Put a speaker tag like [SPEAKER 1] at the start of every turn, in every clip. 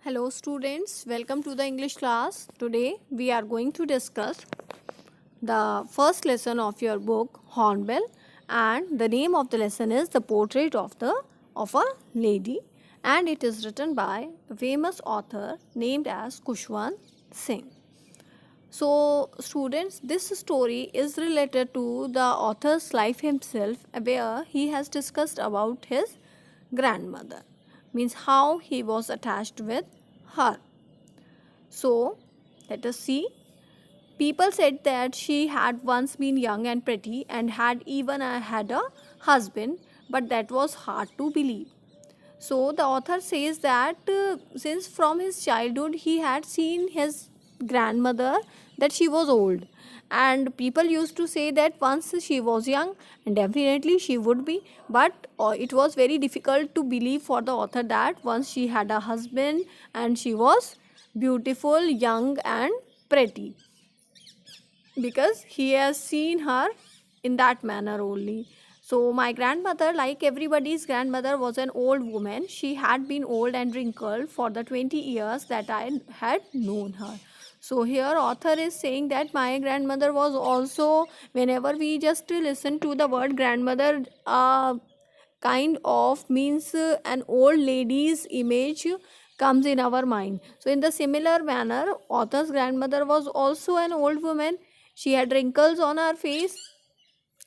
[SPEAKER 1] Hello students, welcome to the English class. Today we are going to discuss the first lesson of your book Hornbill, and the name of the lesson is The Portrait of a Lady, and it is written by a famous author named as Kushwant Singh. So students, this story is related to the author's life himself, where he has discussed about his grandmother, means how he was attached with her. So let us see. People said that she had once been young and pretty and had even had a husband, but that was hard to believe. So the author says that since from his childhood he had seen his grandmother that she was old, and people used to say that once she was young and definitely she would be, but it was very difficult to believe for the author that once she had a husband and she was beautiful, young and pretty, because he has seen her in that manner only. So my grandmother, like everybody's grandmother, was an old woman. She had been old and wrinkled for the 20 years that I had known her. So here author is saying that my grandmother was also, whenever we just listen to the word grandmother, kind of means an old lady's image comes in our mind. So in the similar manner, author's grandmother was also an old woman. She had wrinkles on her face,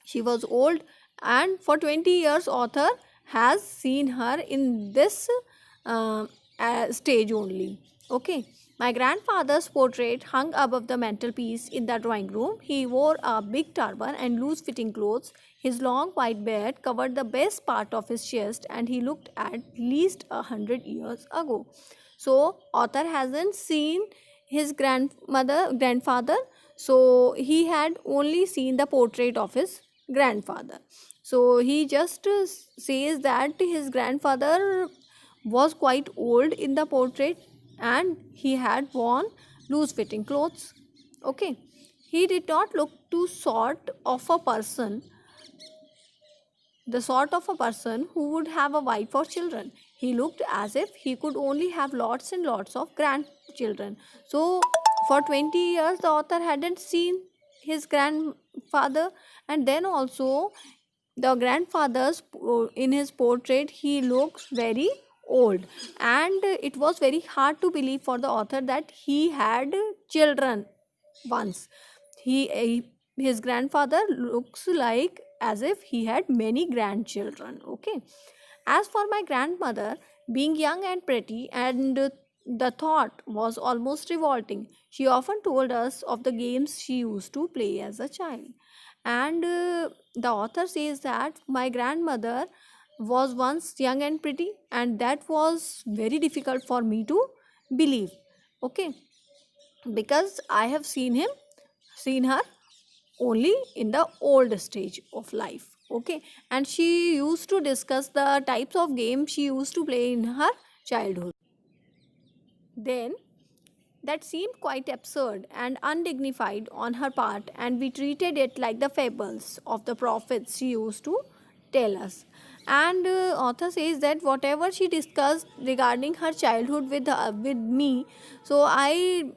[SPEAKER 1] she was old, and for 20 years author has seen her in this uh, stage only. Okay, my grandfather's portrait hung above the mantelpiece in the drawing room. He wore a big turban and loose fitting clothes. His long white beard covered the best part of his chest, and he looked at least 100 years ago. So author hasn't seen his grandfather, so he had only seen the portrait of his grandfather. So he just says that his grandfather was quite old in the portrait and he had worn loose fitting clothes. Okay, he did not look too sort of a person, the sort of a person who would have a wife or children. He looked as if he could only have lots and lots of grandchildren. So for 20 years the author hadn't seen his grandfather, and then also the grandfather's in his portrait he looks very old, and it was very hard to believe for the author that he had children once. His grandfather looks like as if he had many grandchildren. Okay, as for my grandmother, being young and pretty, and the thought was almost revolting. She often told us of the games she used to play as a child. And the author says that my grandmother was once young and pretty, and that was very difficult for me to believe. Okay, because I have seen her only in the old stage of life. Okay, and she used to discuss the types of games she used to play in her childhood. Then that seemed quite absurd and undignified on her part, and we treated it like the fables of the prophets she used to tell us. And author says that whatever she discussed regarding her childhood with me, so I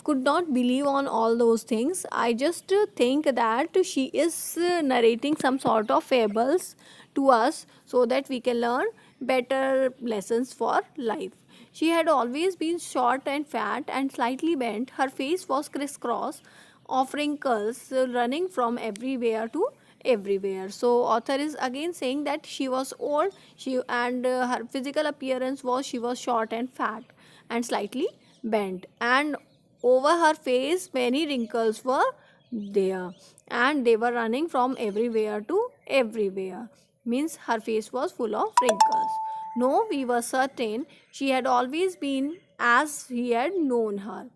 [SPEAKER 1] could not believe on all those things. I just think that she is narrating some sort of fables to us so that we can learn better lessons for life. She had always been short and fat and slightly bent. Her face was crisscross of wrinkles running from everywhere to everywhere. So author is again saying that she was old, her physical appearance was she was short and fat and slightly bent, and over her face many wrinkles were there, and they were running from everywhere to everywhere, means her face was full of wrinkles. No, we were certain she had always been as he had known her,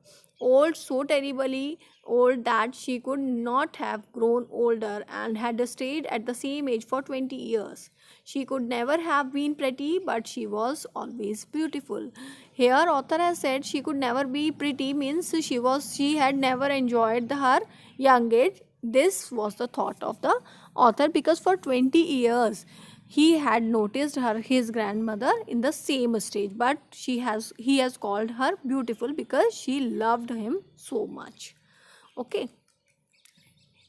[SPEAKER 1] old, so terribly old that she could not have grown older and had stayed at the same age for 20 years. She could never have been pretty, but she was always beautiful. Here author has said she could never be pretty, means she had never enjoyed her young age. This was the thought of the author, because for 20 years he had noticed his grandmother in the same stage, but he has called her beautiful because she loved him so much. Okay.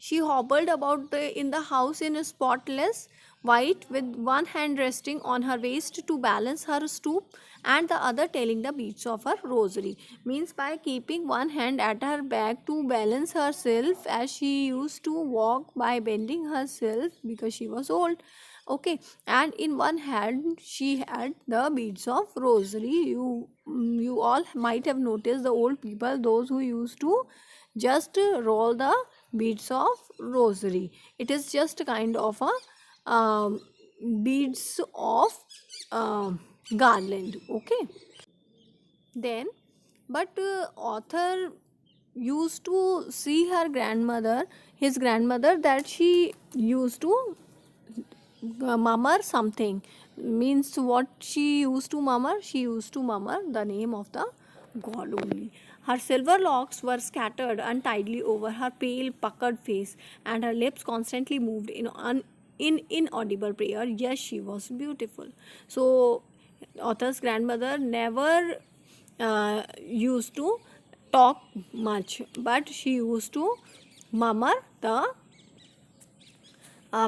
[SPEAKER 1] She hobbled about in the house in a spotless white, with one hand resting on her waist to balance her stoop and the other telling the beats of her rosary. Means by keeping one hand at her back to balance herself, as she used to walk by bending herself because she was old. Okay, and in one hand she had the beads of rosary. You all might have noticed the old people, those who used to just roll the beads of rosary. It is just a kind of a beads of garland. Okay. Then but author used to see her grandmother, his grandmother, that she used to murmur something. Means what she used to murmur? She used to murmur the name of the god only. Her silver locks were scattered untidily over her pale puckered face, and her lips constantly moved in inaudible prayer. Yes, she was beautiful. So author's grandmother never used to talk much, but she used to murmur the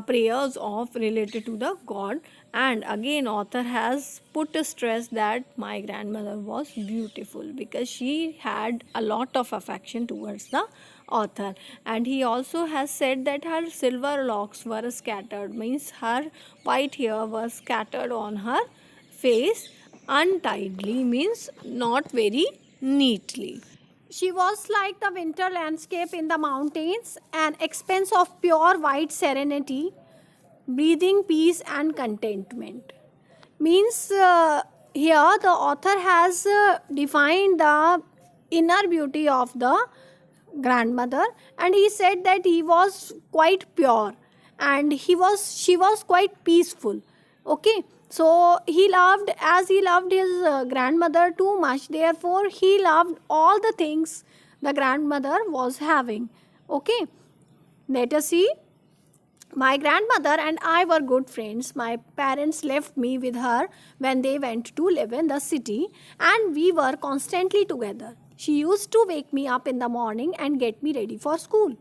[SPEAKER 1] prayers of related to the god. And again author has put a stress that my grandmother was beautiful because she had a lot of affection towards the author. And he also has said that her silver locks were scattered, means her white hair was scattered on her face untidily, means not very neatly. She was like the winter landscape in the mountains, an expanse of pure white serenity, breathing peace and contentment. Means here the author has defined the inner beauty of the grandmother, and he said that he was quite pure, and she was quite peaceful. Okay, so he loved, as he loved his grandmother too much, therefore he loved all the things the grandmother was having. Okay, let us see. My grandmother and I were good friends. My parents left me with her when they went to live in the city, and we were constantly together. She used to wake me up in the morning and get me ready for school.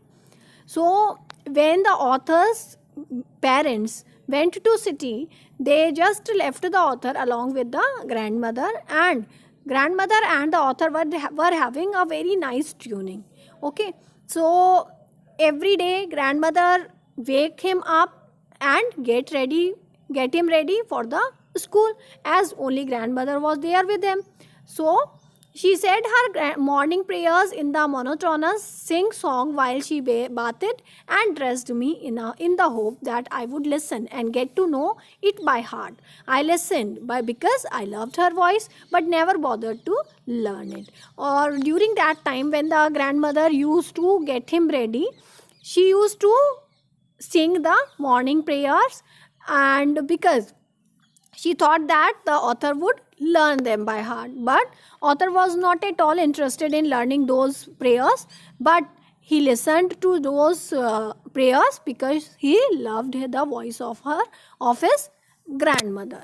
[SPEAKER 1] So when the author's parents went to city, they just left the author along with the grandmother and the author were having a very nice tuning. Okay, so every day grandmother wake him up and get him ready for the school, as only grandmother was there with them. So she said her morning prayers in the monotonous sing song while she bathed and dressed me in the hope that I would listen and get to know it by heart. I listened because I loved her voice but never bothered to learn it. Or during that time when the grandmother used to get him ready, she used to sing the morning prayers, and because she thought that the author would learn them by heart, but author was not at all interested in learning those prayers, but he listened to those prayers because he loved the voice of his grandmother.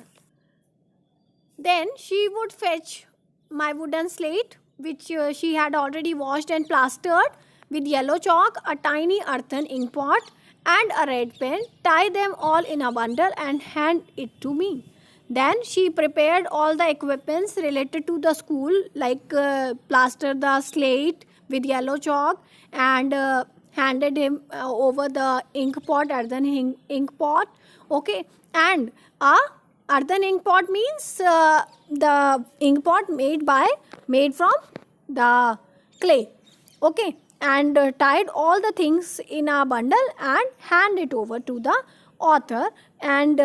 [SPEAKER 1] Then she would fetch my wooden slate, which she had already washed and plastered with yellow chalk, a tiny earthen ink pot, and a red pen, tie them all in a bundle and hand it to me. Then she prepared all the equipments related to the school, like plaster the slate with yellow chalk, and handed him over the ink pot, earthen ink pot. Okay, and a earthen ink pot means the ink pot made from the clay. Okay, and tied all the things in a bundle and hand it over to the author, and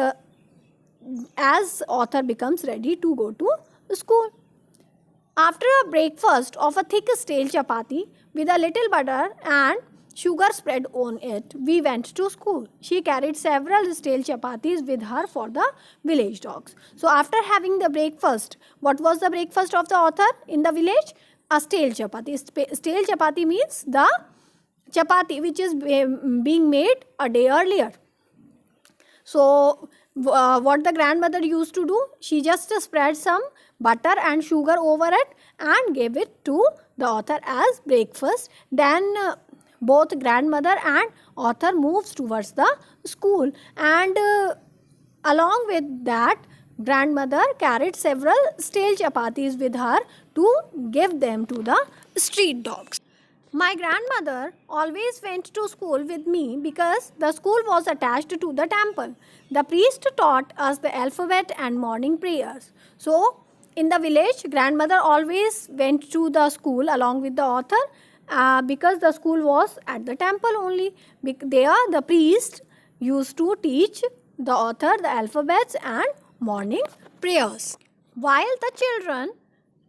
[SPEAKER 1] as author becomes ready to go to school. After a breakfast of a thick stale chapati with a little butter and sugar spread on it, we went to school. She carried several stale chapatis with her for the village dogs. So after having the breakfast, what was the breakfast of the author in the village? A stale chapati. Stale chapati means the chapati which is being made a day earlier. So what the grandmother used to do, she just spread some butter and sugar over it and gave it to the author as breakfast. Then both grandmother and author moves towards the school, and along with that, grandmother carried several stale chapatis with her to give them to the street dogs. My grandmother always went to school with me because the school was attached to the temple. The priest taught us the alphabet and morning prayers. So, in the village, grandmother always went to the school along with the author because the school was at the temple only. There, the priest used to teach the author the alphabets and morning prayers. While the children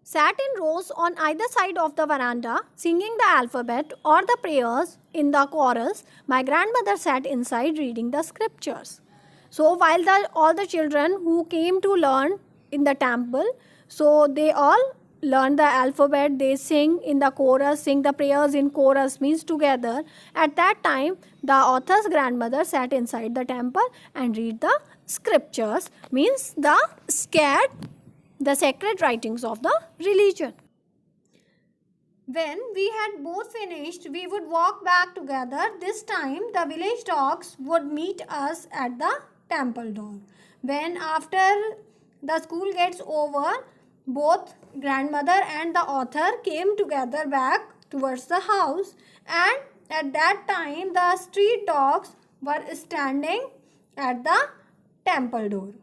[SPEAKER 1] sat in rows on either side of the veranda, singing the alphabet or the prayers in the chorus, my grandmother sat inside reading the scriptures. So while all the children who came to learn in the temple, so they all learn the alphabet, they sing in the chorus, sing the prayers in chorus, means together. At that time, the author's grandmother sat inside the temple and read the scriptures, means the sacred writings of the religion. When we had both finished, we would walk back together. This time, the village dogs would meet us at the temple door. When after the school gets over, both grandmother and the author came together back towards the house, and at that time, the street dogs were standing at the temple door.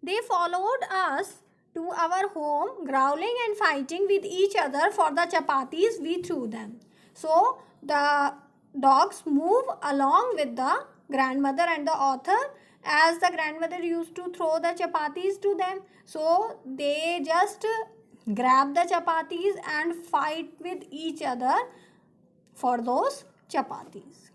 [SPEAKER 1] They followed us to our home, growling and fighting with each other for the chapatis we threw them. So the dogs move along with the grandmother and the author, as the grandmother used to throw the chapatis to them. So they just grab the chapatis and fight with each other for those chapatis.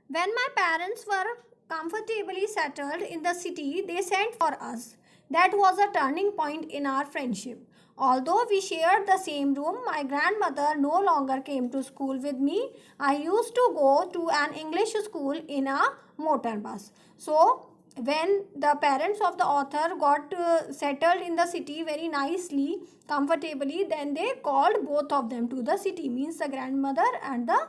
[SPEAKER 1] When my parents were comfortably settled in the city, they sent for us. That was a turning point in our friendship. Although we shared the same room, my grandmother no longer came to school with me. I used to go to an English school in a motor bus. So, when the parents of the author got settled in the city very nicely, comfortably, then they called both of them to the city, means the grandmother and the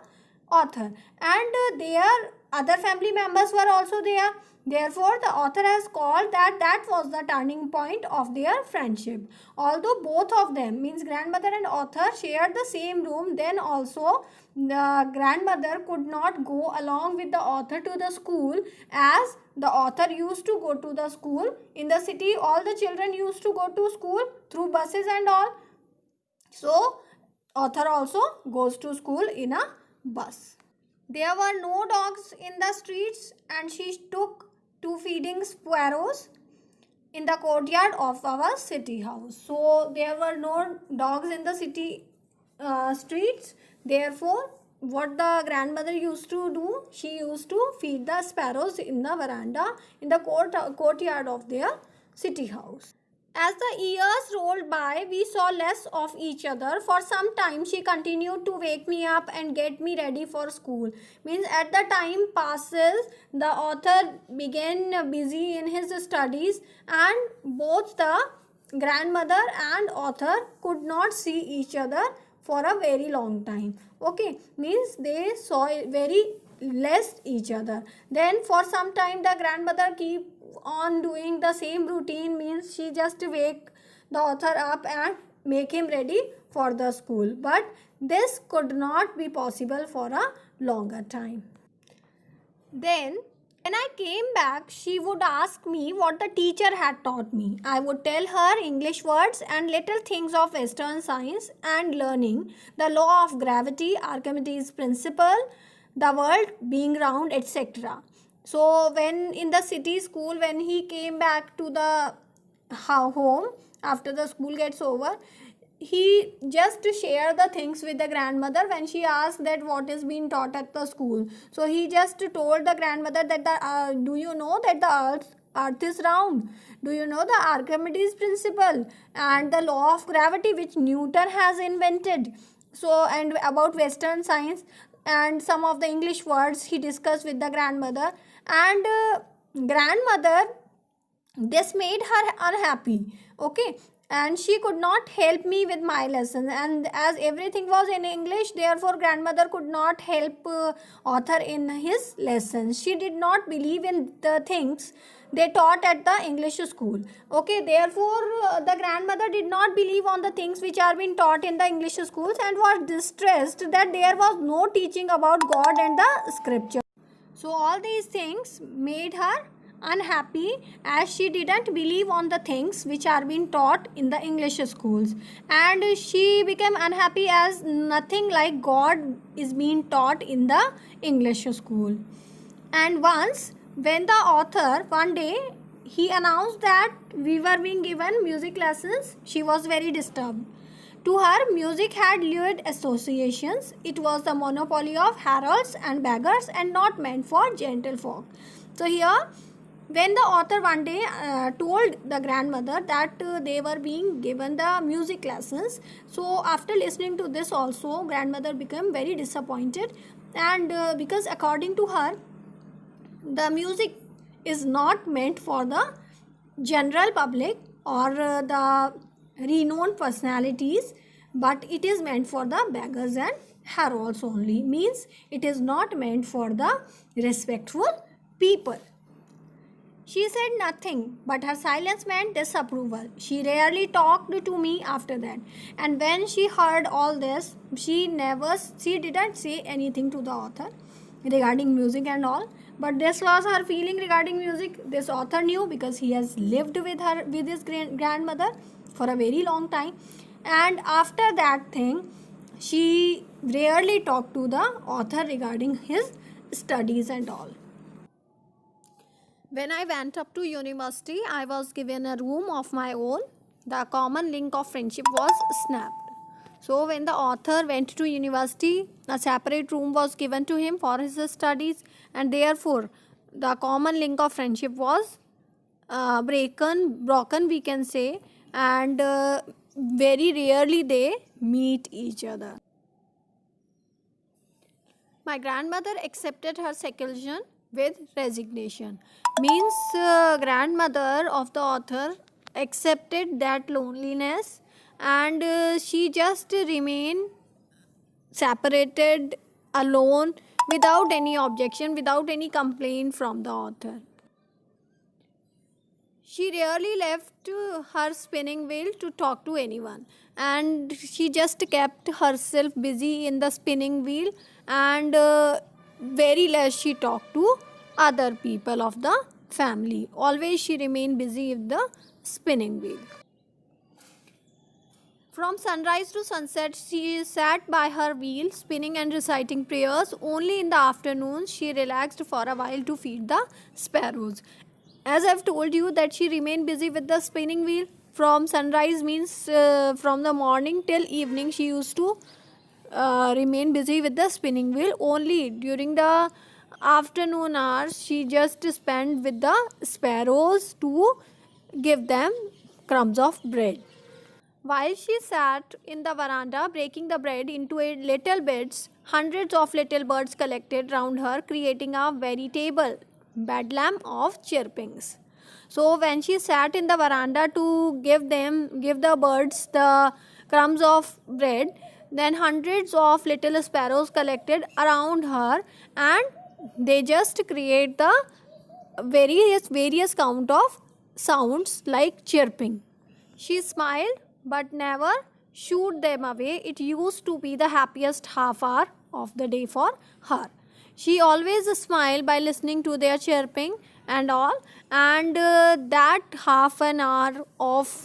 [SPEAKER 1] author. And their other family members were also there. Therefore, the author has called that was the turning point of their friendship. Although both of them, means grandmother and author, shared the same room, then also the grandmother could not go along with the author to the school, as the author used to go to the school. In the city, all the children used to go to school through buses and all. So, author also goes to school in a bus. There were no dogs in the streets, and she took to feeding sparrows in the courtyard of our city house. So there were no dogs in the city streets. Therefore, what the grandmother used to do, she used to feed the sparrows in the veranda, in the courtyard of their city house. As the years rolled by, we saw less of each other. For some time, she continued to wake me up and get me ready for school. Means at the time passes, the author began busy in his studies, and both the grandmother and author could not see each other for a very long time. Okay, means they saw very less each other. Then for some time, the grandmother keep on doing the same routine, means she just wake the author up and make him ready for the school, but this could not be possible for a longer time. Then when I came back, she would ask me what the teacher had taught me. I would tell her English words and little things of Western science and learning, the law of gravity, Archimedes' principle, the world being round, etc. So when in the city school, when he came back to the home after the school gets over, he just share the things with the grandmother when she asked that what is being taught at the school. So he just told the grandmother that do you know that the earth is round? Do you know the Archimedes principle and the law of gravity which Newton has invented? So, and about Western science and some of the English words he discussed with the grandmother. And grandmother This made her unhappy. Okay, and she could not help me with my lessons, and as everything was in English, therefore grandmother could not help author in his lessons. She did not believe in the things they taught at the English school. Okay, therefore the grandmother did not believe on the things which are being taught in the English schools, and was distressed that there was no teaching about God and the scripture. So all these things made her unhappy, as she didn't believe on the things which are being taught in the English schools, and she became unhappy as nothing like God is being taught in the English school. And once, when the author one day he announced that we were being given music lessons, she was very disturbed. To her, music had lewd associations. It was the monopoly of heralds and beggars and not meant for gentlefolk. So here, when the author one day told the grandmother that they were being given the music lessons, so after listening to this also, grandmother became very disappointed, and because according to her, the music is not meant for the general public or the renowned personalities, but it is meant for the beggars and heralds only. Means it is not meant for the respectful people. She said nothing, but her silence meant disapproval. She rarely talked to me after that. And when she heard all this, she didn't say anything to the author regarding music and all. But this was her feeling regarding music. This author knew, because he has lived with his grandmother for a very long time. And after that thing, she rarely talked to the author regarding his studies and all. When I went up to university, I was given a room of my own. The common link of friendship was snapped. So, when the author went to university, a separate room was given to him for his studies, and therefore, the common link of friendship was broken, we can say, and very rarely they meet each other. My grandmother accepted her seclusion with resignation. Means grandmother of the author accepted that loneliness, and she just remained separated, alone, without any objection, without any complaint from the author. She rarely left her spinning wheel to talk to anyone, and she just kept herself busy in the spinning wheel, and very less she talked to other people of the family. Always she remained busy with the spinning wheel. From sunrise to sunset, she sat by her wheel, spinning and reciting prayers. Only in the afternoons, she relaxed for a while to feed the sparrows. As I've told you that she remained busy with the spinning wheel. From sunrise means from the morning till evening, she used to remain busy with the spinning wheel. Only during the afternoon hours, she just spent with the sparrows to give them crumbs of bread. While she sat in the veranda breaking the bread into little bits, hundreds of little birds collected round her, creating a veritable bedlam of chirpings. So when she sat in the veranda to give the birds the crumbs of bread, then hundreds of little sparrows collected around her, and they just create the various count of sounds like chirping. She smiled but never shooed them away. It used to be the happiest half hour of the day for her. She always smiled by listening to their chirping and all, and that half an hour of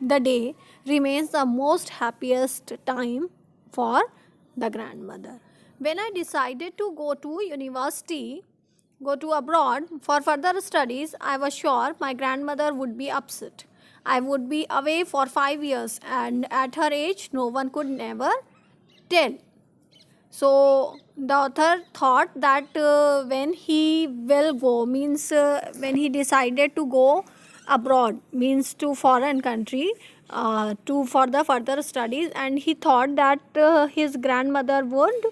[SPEAKER 1] the day remains the most happiest time for the grandmother. When I decided to go to abroad for further studies, I was sure my grandmother would be upset. I would be away for 5 years, and at her age, no one could never tell. So the author thought that when he will go, means when he decided to go abroad, means to foreign country, to for the further studies, and he thought that his grandmother would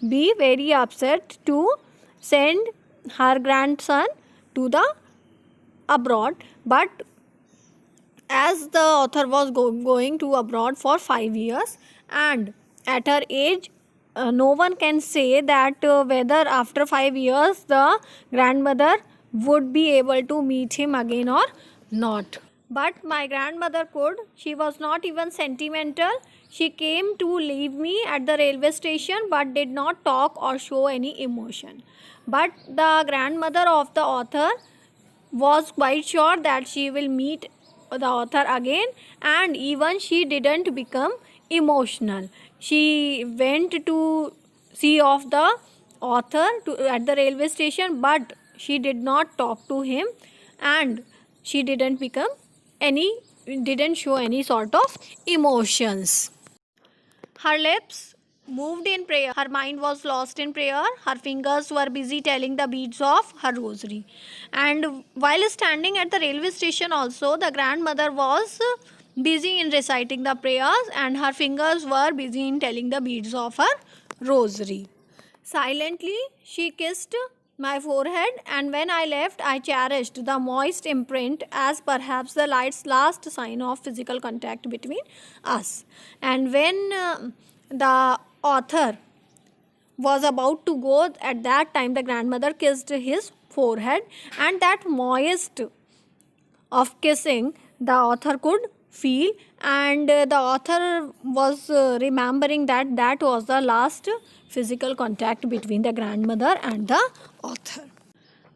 [SPEAKER 1] be very upset to send her grandson to the abroad, but as the author was going to abroad for 5 years, and at her age, no one can say that whether after 5 years the grandmother would be able to meet him again or not. But my grandmother could. She was not even sentimental. She came to leave me at the railway station but did not talk or show any emotion. But the grandmother of the author was quite sure that she will meet the author again, and even she didn't become emotional. She went to see of the author at the railway station, but she did not talk to him, and she didn't show any sort of emotions. Her lips moved in prayer. Her mind was lost in prayer. Her fingers were busy telling the beads of her rosary. And while standing at the railway station also, the grandmother was busy in reciting the prayers, and her fingers were busy in telling the beads of her rosary. Silently, she kissed my forehead, and when I left, I cherished the moist imprint as perhaps the last sign of physical contact between us. And when the author was about to go, at that time the grandmother kissed his forehead, and that moist of kissing the author could feel, and the author was remembering that that was the last physical contact between the grandmother and the author.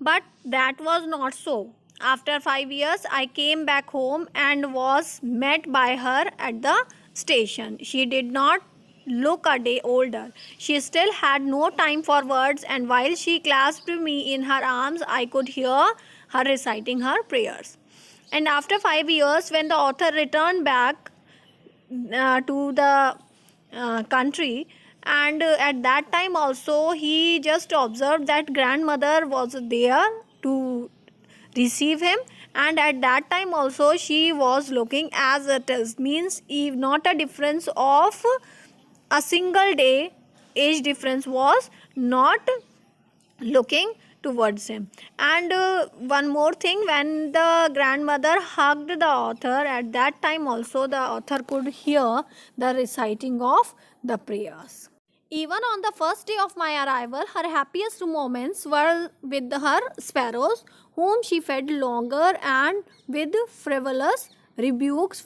[SPEAKER 1] But that was not so. After 5 years, I came back home and was met by her at the station. She did not look a day older. She still had no time for words, and while she clasped me in her arms, I could hear her reciting her prayers. And after 5 years, when the author returned back to the country, and at that time also he just observed that grandmother was there to receive him, and at that time also she was looking as it is, means if not a difference of a single day, age difference was not looking towards him. And one more thing, when the grandmother hugged the author, at that time also the author could hear the reciting of the prayers. Even on the first day of my arrival, her happiest moments were with her sparrows, whom she fed longer and with frivolous rebukes.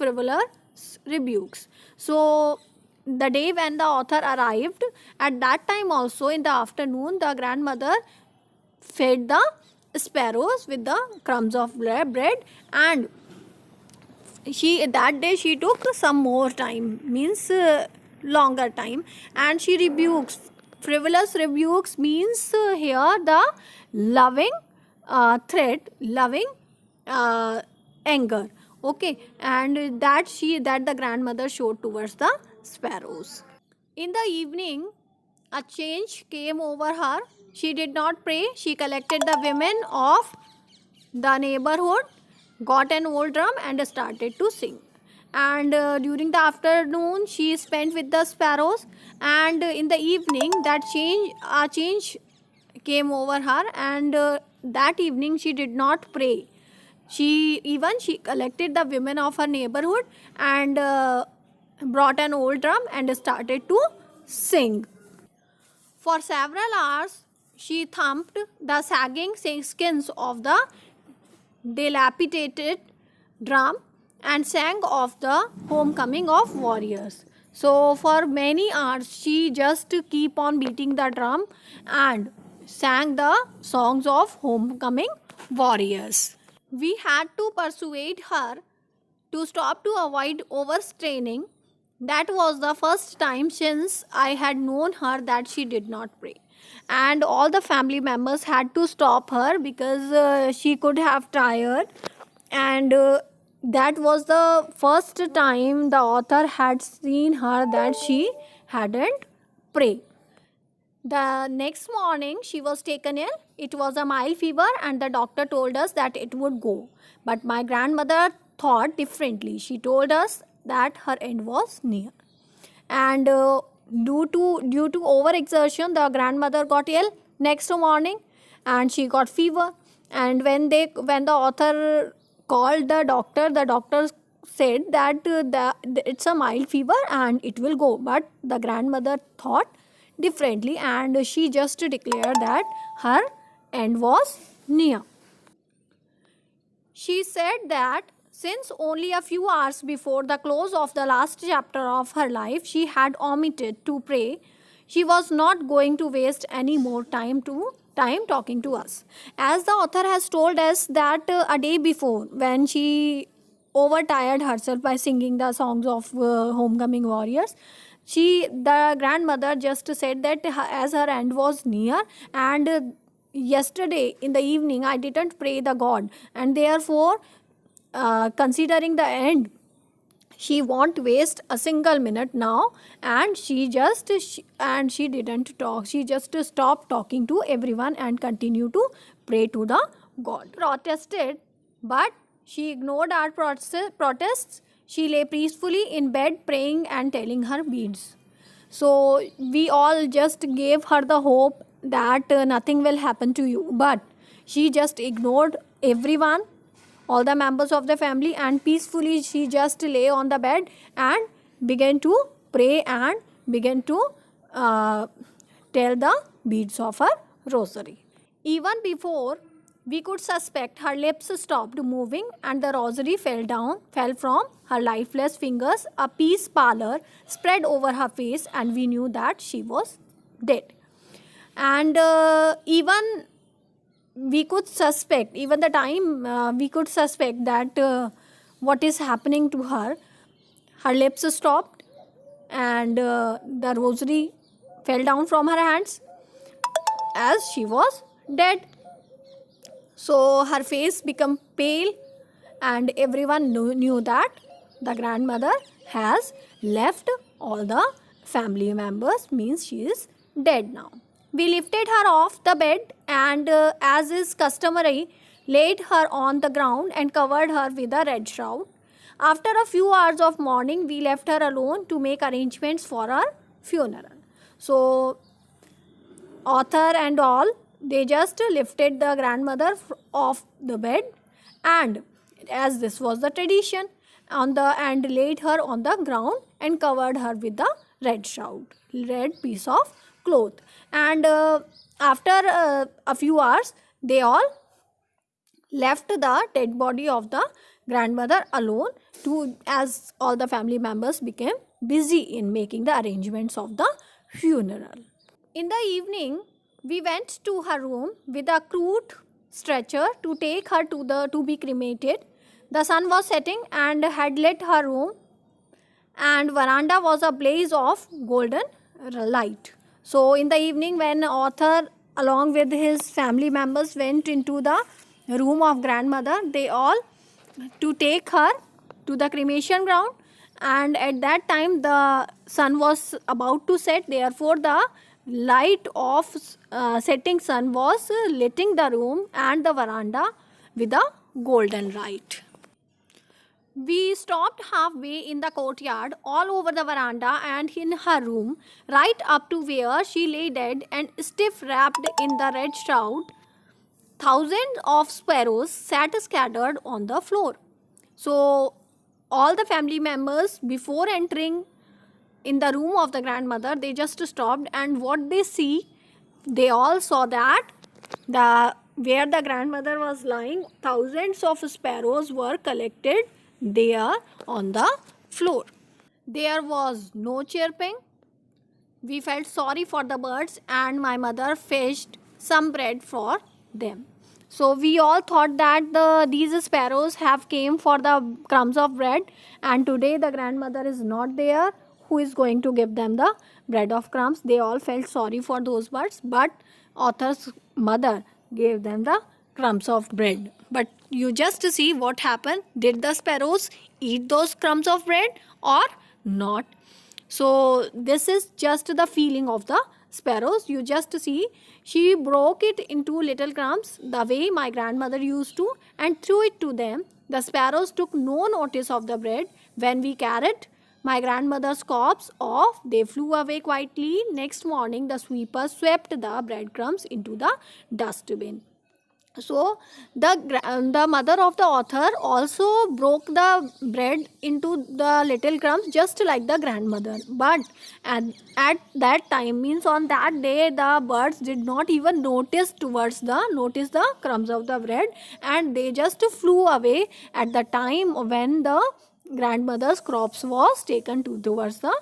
[SPEAKER 1] So the day when the author arrived, at that time also in the afternoon, the grandmother fed the sparrows with the crumbs of bread, and that day she took some more time, means longer time, and she rebukes. Frivolous rebukes means here the loving threat, loving anger. Okay, and that the grandmother showed towards the sparrows. In the evening, a change came over her. She did not pray. She collected the women of the neighborhood, got an old drum, and started to sing. And during the afternoon, she spent with the sparrows. And in the evening, a change came over her. And that evening, she did not pray. She collected the women of her neighborhood and brought an old drum and started to sing. For several hours, she thumped the sagging skins of the dilapidated drum and sang of the homecoming of warriors. So for many hours, she just keep on beating the drum and sang the songs of homecoming warriors. We had to persuade her to stop to avoid overstraining. That was the first time since I had known her that she did not pray. And all the family members had to stop her because she could have tired. And that was the first time the author had seen her that she hadn't prayed. The next morning, she was taken ill. It was a mild fever, and the doctor told us that it would go. But my grandmother thought differently. She told us that her end was near. And due to overexertion, the grandmother got ill next morning, and she got fever. And when the author called the doctor said that it's a mild fever and it will go. But the grandmother thought differently, and she just declared that her end was near. She said that since only a few hours before the close of the last chapter of her life she had omitted to pray, she was not going to waste any more time talking to us. As the author has told us that a day before, when she overtired herself by singing the songs of homecoming warriors, the grandmother just said that as her end was near, and yesterday in the evening I didn't pray the god, and therefore considering the end, she won't waste a single minute now. And she didn't talk, she just stopped talking to everyone and continued to pray to the god. Protested, but she ignored our protests. She lay peacefully in bed praying and telling her beads. So we all just gave her the hope that nothing will happen to you, but she just ignored everyone, all the members of the family, and peacefully she just lay on the bed and began to pray and began to tell the beads of her rosary. Even before we could suspect, her lips stopped moving and the rosary fell from her lifeless fingers. A peace pallor spread over her face, and we knew that she was dead. And even we could suspect, even the time we could suspect that what is happening to her. Her lips stopped, and the rosary fell down from her hands as she was dead. So her face became pale, and everyone knew that the grandmother has left all the family members, means she is dead now. We lifted her off the bed and, as is customary, laid her on the ground and covered her with a red shroud. After a few hours of mourning, we left her alone to make arrangements for her funeral. So, author and all, they just lifted the grandmother off the bed, and as this was the tradition, and laid her on the ground and covered her with the red shroud, red piece of cloth. And after a few hours, they all left the dead body of the grandmother alone, as all the family members became busy in making the arrangements of the funeral. In the evening, we went to her room with a crude stretcher to take her to be cremated. The sun was setting and had lit her room, and veranda was a blaze of golden light. So in the evening, when author along with his family members went into the room of grandmother, they all to take her to the cremation ground, and at that time the sun was about to set, therefore the light of setting sun was lighting the room and the veranda with a golden light. We stopped halfway in the courtyard, all over the veranda and in her room, right up to where she lay dead and stiff wrapped in the red shroud. Thousands of sparrows sat scattered on the floor. So all the family members, before entering in the room of the grandmother, they just stopped, and what they see, they all saw that where the grandmother was lying, thousands of sparrows were collected there on the floor. There was no chirping. We felt sorry for the birds, and my mother fetched some bread for them. So we all thought that these sparrows have came for the crumbs of bread, and today the grandmother is not there. Who is going to give them the bread of crumbs? They all felt sorry for those birds, but author's mother gave them the crumbs of bread. But you just see what happened. Did the sparrows eat those crumbs of bread or not? So this is just the feeling of the sparrows. You just see, she broke it into little crumbs the way my grandmother used to and threw it to them. The sparrows took no notice of the bread. When we carried my grandmother's corpse off, they flew away quietly. Next morning, the sweeper swept the breadcrumbs into the dustbin. So the mother of the author also broke the bread into the little crumbs just like the grandmother. But at that time, means on that day, the birds did not even notice the crumbs of the bread, and they just flew away at the time when the grandmother's crops was taken towards the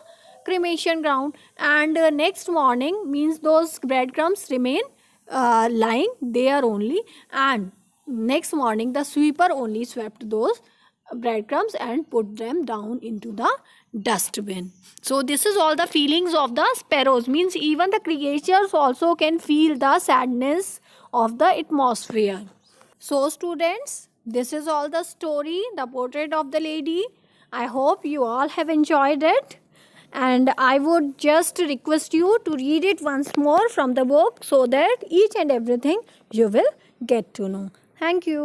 [SPEAKER 1] cremation ground. And next morning, means those breadcrumbs remain lying there only, and next morning the sweeper only swept those breadcrumbs and put them down into the dustbin. So this is all the feelings of the sparrows, means even the creatures also can feel the sadness of the atmosphere. So students, this is all the story, the portrait of the lady. I hope you all have enjoyed it, and I would just request you to read it once more from the book so that each and everything you will get to know. Thank you.